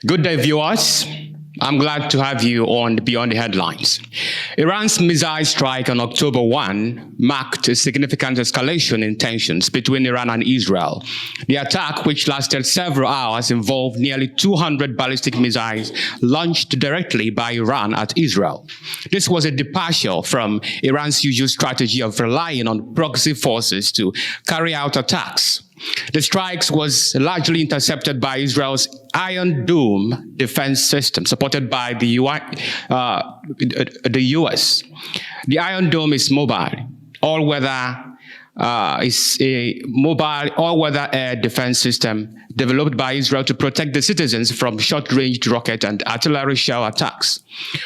Good day, viewers. I'm glad to have you on Beyond the Headlines. Iran's missile strike on October 1 marked a significant escalation in tensions between Iran and Israel. The attack, which lasted several hours, involved nearly 200 ballistic missiles launched directly by Iran at Israel. This was a departure from Iran's usual strategy of relying on proxy forces to carry out attacks. The strikes was largely intercepted by Israel's Iron Dome defense system, supported by the US. The Iron Dome is mobile, all-weather all-weather air defense system developed by Israel to protect the citizens from short-range rocket and artillery shell attacks.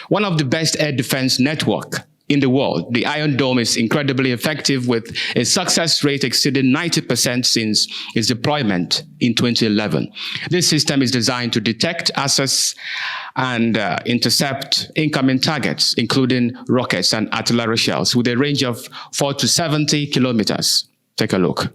One of the best air defense network in the world, the Iron Dome is incredibly effective with a success rate exceeding 90% since its deployment in 2011. This system is designed to detect, assess, and intercept incoming targets, including rockets and artillery shells, with a range of 40 to 70 kilometers. Take a look.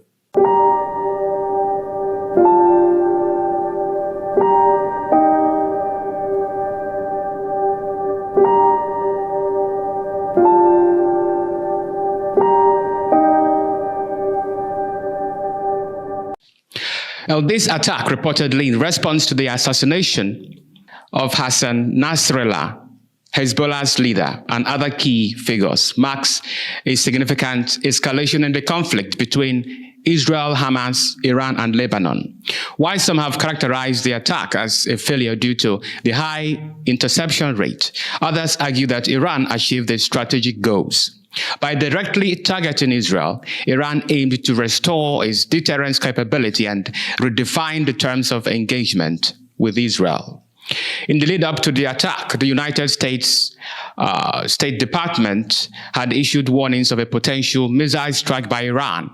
Now, this attack, reportedly in response to the assassination of Hassan Nasrallah, Hezbollah's leader, and other key figures, marks a significant escalation in the conflict between Israel, Hamas, Iran, and Lebanon. While some have characterized the attack as a failure due to the high interception rate, others argue that Iran achieved its strategic goals. By directly targeting Israel, Iran aimed to restore its deterrence capability and redefine the terms of engagement with Israel. In the lead up to the attack, the United States State Department had issued warnings of a potential missile strike by Iran.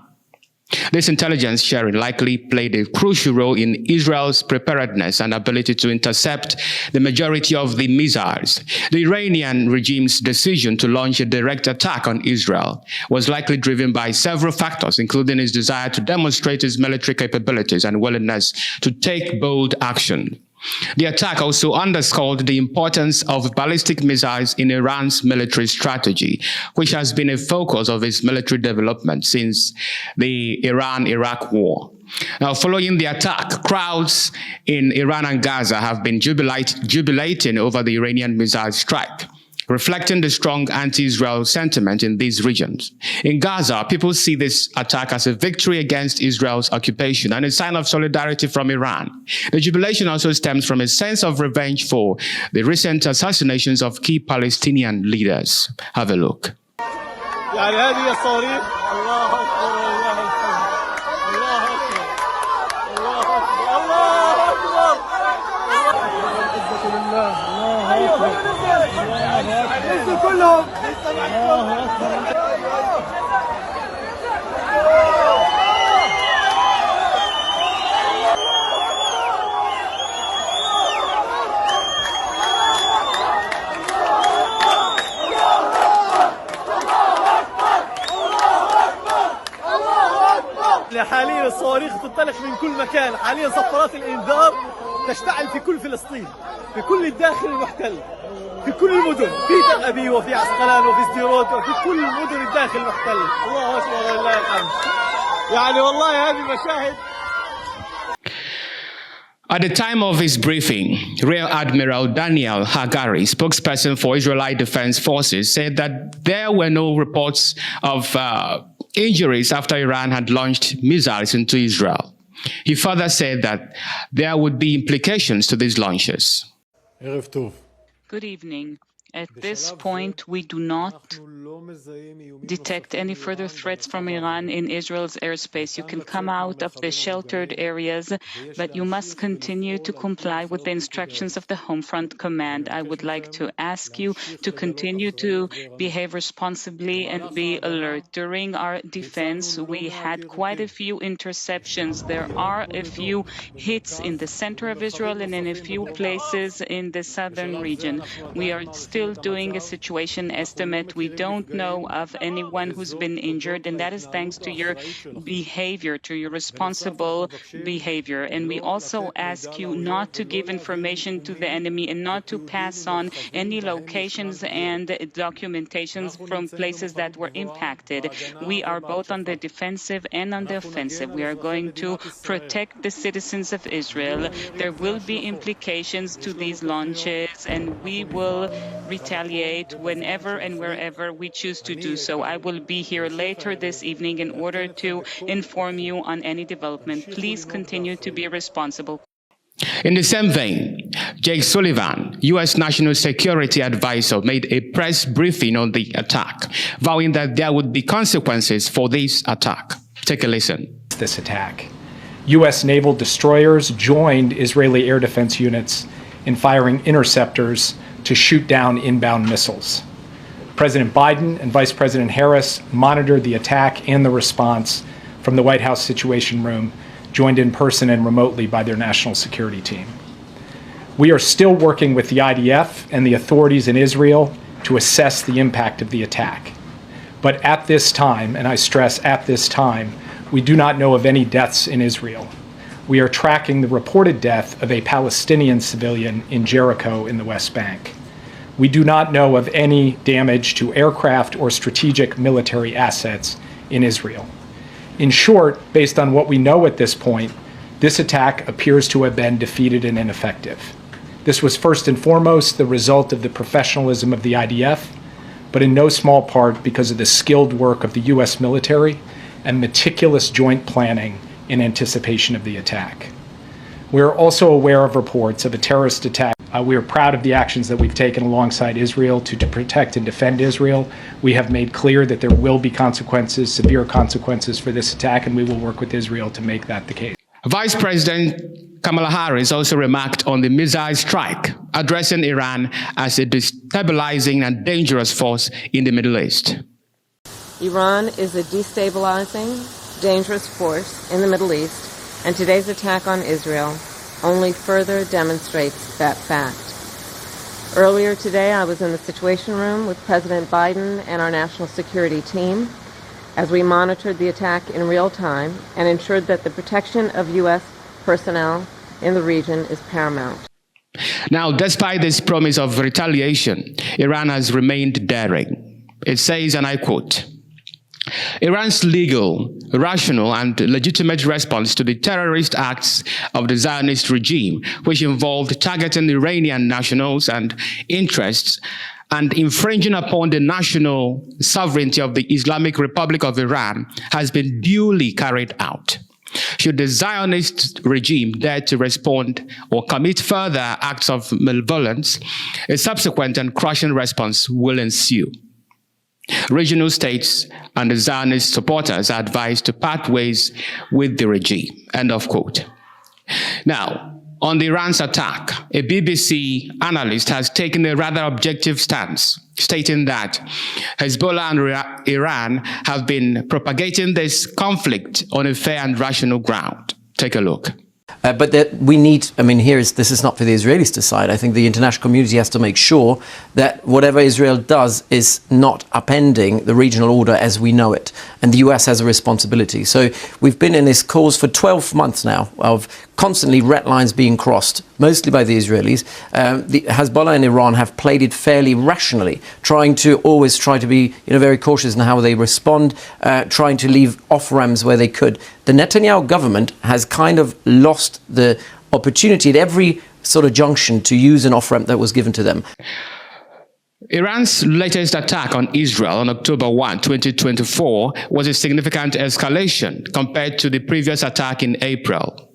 This intelligence sharing likely played a crucial role in Israel's preparedness and ability to intercept the majority of the missiles. The Iranian regime's decision to launch a direct attack on Israel was likely driven by several factors, including its desire to demonstrate its military capabilities and willingness to take bold action. The attack also underscored the importance of ballistic missiles in Iran's military strategy, which has been a focus of its military development since the Iran-Iraq war. Now, following the attack, crowds in Iran and Gaza have been jubilating over the Iranian missile strike, reflecting the strong anti-Israel sentiment in these regions. In Gaza, people see this attack as a victory against Israel's occupation and a sign of solidarity from Iran. The jubilation also stems from a sense of revenge for the recent assassinations of key Palestinian leaders. Have a look. حاليا الصواريخ تنطلق من كل مكان، حاليا صفارات الانذار تشتعل في كل فلسطين، في كل الداخل المحتل، في كل المدن، في تل أبيب وفي عسقلان وفي سديروت وفي كل المدن الداخل المحتل. الله أكبر ولله الحمد. يعني والله هذه مشاهد. At the time of his briefing, Rear Admiral Daniel Hagari, spokesperson for Israeli Defense Forces, said that there were no reports of injuries after Iran had launched missiles into Israel. He further said that there would be implications to these launches. Good evening. At this point, we do not detect any further threats from Iran in Israel's airspace. You can come out of the sheltered areas, but you must continue to comply with the instructions of the Home Front Command. I would like to ask you to continue to behave responsibly and be alert. During our defense, we had quite a few interceptions. There are a few hits in the center of Israel and in a few places in the southern region. We are still still doing a situation estimate. We don't know of anyone who's been injured, and that is thanks to your behavior, to your responsible behavior. And we also ask you not to give information to the enemy and not to pass on any locations and documentations from places that were impacted. We are both on the defensive and on the offensive. We are going to protect the citizens of Israel. There will be implications to these launches, and we will retaliate whenever and wherever we choose to do so. I will be here later this evening in order to inform you on any development. Please continue to be responsible. In the same vein, Jake Sullivan, U.S. National Security Advisor, made a press briefing on the attack, vowing that there would be consequences for this attack. Take a listen. This attack. U.S. naval destroyers joined Israeli air defense units in firing interceptors to shoot down inbound missiles. President Biden and Vice President Harris monitored the attack and the response from the White House Situation Room, joined in person and remotely by their national security team. We are still working with the IDF and the authorities in Israel to assess the impact of the attack. But at this time, and I stress at this time, we do not know of any deaths in Israel. We are tracking the reported death of a Palestinian civilian in Jericho in the West Bank. We do not know of any damage to aircraft or strategic military assets in Israel. In short, based on what we know at this point, this attack appears to have been defeated and ineffective. This was first and foremost the result of the professionalism of the IDF, but in no small part because of the skilled work of the U.S. military and meticulous joint planning in anticipation of the attack. We are also aware of reports of a terrorist attack. We are proud of the actions that we've taken alongside Israel to protect and defend Israel. We have made clear that there will be consequences, severe consequences for this attack, and we will work with Israel to make that the case. Vice President Kamala Harris also remarked on the missile strike, addressing Iran as a destabilizing and dangerous force in the Middle East. Iran is a destabilizing, dangerous force in the Middle East, and today's attack on Israel only further demonstrates that fact. Earlier today, I was in the Situation Room with President Biden and our national security team as we monitored the attack in real time and ensured that the protection of U.S. personnel in the region is paramount. Now, despite this promise of retaliation, Iran has remained daring. It says, and I quote, Iran's legal, rational, and legitimate response to the terrorist acts of the Zionist regime, which involved targeting Iranian nationals and interests and infringing upon the national sovereignty of the Islamic Republic of Iran, has been duly carried out. Should the Zionist regime dare to respond or commit further acts of malevolence, a subsequent and crushing response will ensue. Regional states and the Zionist supporters are advised to part ways with the regime. End of quote. Now, on the Iran's attack, a BBC analyst has taken a rather objective stance, stating that Hezbollah and Iran have been propagating this conflict on a fair and rational ground. Take a look. But that we need, this is not for the Israelis to decide. I think the international community has to make sure that whatever Israel does is not upending the regional order as we know it. And the US has a responsibility. So we've been in this cause for 12 months now of constantly red lines being crossed, mostly by the Israelis. The Hezbollah and Iran have played it fairly rationally, trying to be very cautious in how they respond, trying to leave off-ramps where they could. The Netanyahu government has kind of lost the opportunity at every sort of junction to use an off-ramp that was given to them. Iran's latest attack on Israel on October 1, 2024 was a significant escalation compared to the previous attack in April.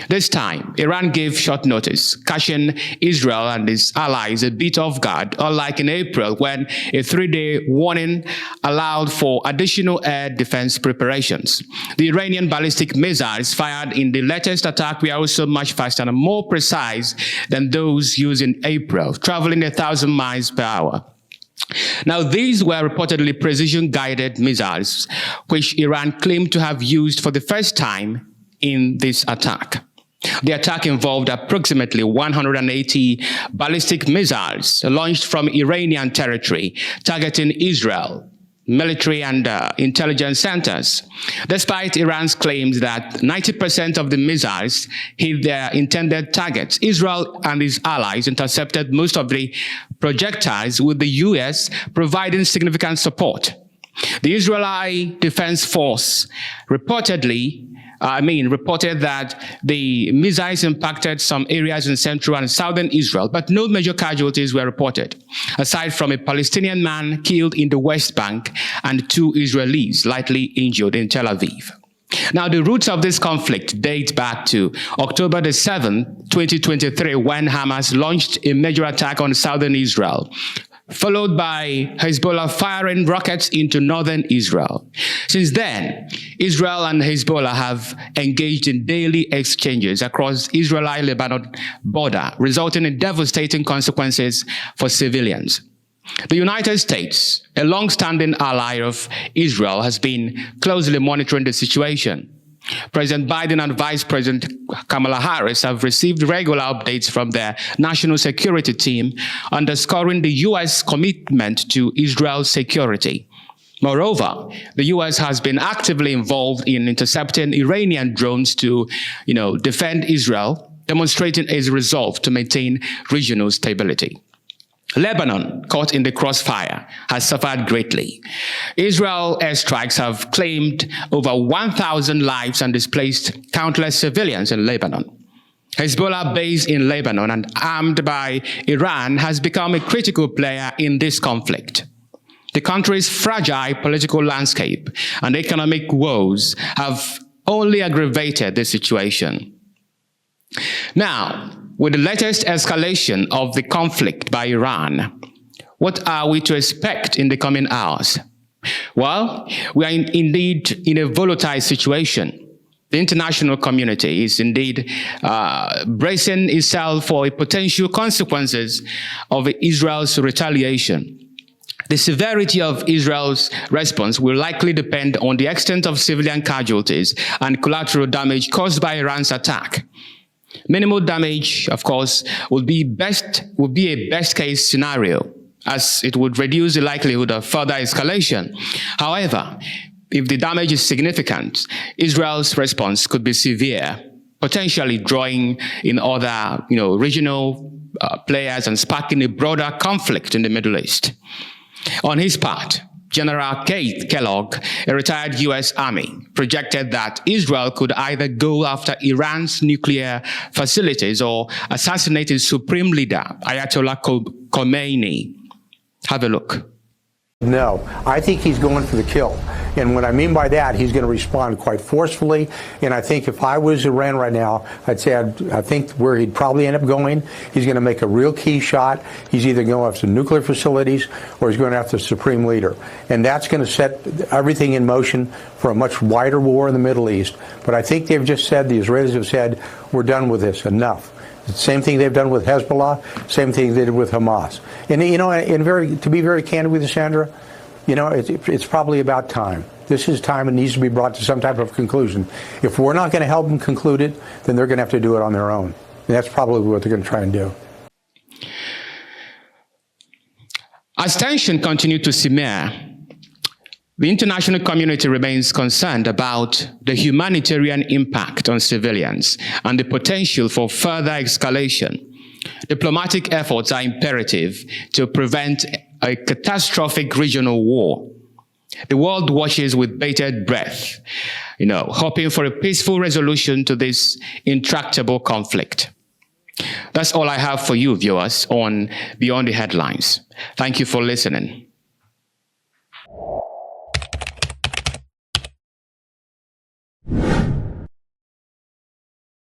This time, Iran gave short notice, catching Israel and its allies a bit off guard, unlike in April when a 3-day warning allowed for additional air defense preparations. The Iranian ballistic missiles fired in the latest attack were also much faster and more precise than those used in April, traveling 1,000 miles per hour. Now, these were reportedly precision-guided missiles, which Iran claimed to have used for the first time in this attack. The attack involved approximately 180 ballistic missiles launched from Iranian territory, targeting Israel, military and intelligence centers. Despite Iran's claims that 90% of the missiles hit their intended targets, Israel and its allies intercepted most of the projectiles, with the US providing significant support. The Israeli Defense Force reported that the missiles impacted some areas in central and southern Israel, but no major casualties were reported, aside from a Palestinian man killed in the West Bank and 2 Israelis lightly injured in Tel Aviv. Now, the roots of this conflict date back to October the 7th, 2023, when Hamas launched a major attack on southern Israel, followed by Hezbollah firing rockets into northern Israel. Since then, Israel and Hezbollah have engaged in daily exchanges across the Israeli-Lebanon border, resulting in devastating consequences for civilians. The United States, a long-standing ally of Israel, has been closely monitoring the situation. President Biden and Vice President Kamala Harris have received regular updates from their national security team, underscoring the U.S. commitment to Israel's security. Moreover, the U.S. has been actively involved in intercepting Iranian drones to, defend Israel, demonstrating its resolve to maintain regional stability. Lebanon, caught in the crossfire, has suffered greatly. Israel airstrikes have claimed over 1,000 lives and displaced countless civilians in Lebanon. Hezbollah, based in Lebanon and armed by Iran, has become a critical player in this conflict. The country's fragile political landscape and economic woes have only aggravated the situation. Now, with the latest escalation of the conflict by Iran, what are we to expect in the coming hours? Well, we are indeed in a volatile situation. The international community is indeed bracing itself for potential consequences of Israel's retaliation. The severity of Israel's response will likely depend on the extent of civilian casualties and collateral damage caused by Iran's attack. Minimal damage, of course, would be a best-case scenario, as it would reduce the likelihood of further escalation. However, if the damage is significant, Israel's response could be severe, potentially drawing in other, regional players and sparking a broader conflict in the Middle East. On his part, General Keith Kellogg, a retired U.S. Army, projected that Israel could either go after Iran's nuclear facilities or assassinate its supreme leader, Ayatollah Khomeini. Have a look. No, I think he's going for the kill. And what I mean by that, he's going to respond quite forcefully. And I think if I was Iran right now, I'd say I think where he'd probably end up going, he's going to make a real key shot. He's either going after nuclear facilities or he's going after the supreme leader. And that's going to set everything in motion for a much wider war in the Middle East. But I think they've just said, the Israelis have said, we're done with this, enough. The same thing they've done with Hezbollah, same thing they did with Hamas. And, to be very candid with you, Sandra, it's probably about time. This is time it needs to be brought to some type of conclusion. If we're not going to help them conclude it, then they're going to have to do it on their own. And that's probably what they're going to try and do. As tension continues to simmer, the international community remains concerned about the humanitarian impact on civilians and the potential for further escalation. Diplomatic efforts are imperative to prevent a catastrophic regional war. The world watches with bated breath, hoping for a peaceful resolution to this intractable conflict. That's all I have for you, viewers, on Beyond the Headlines. Thank you for listening.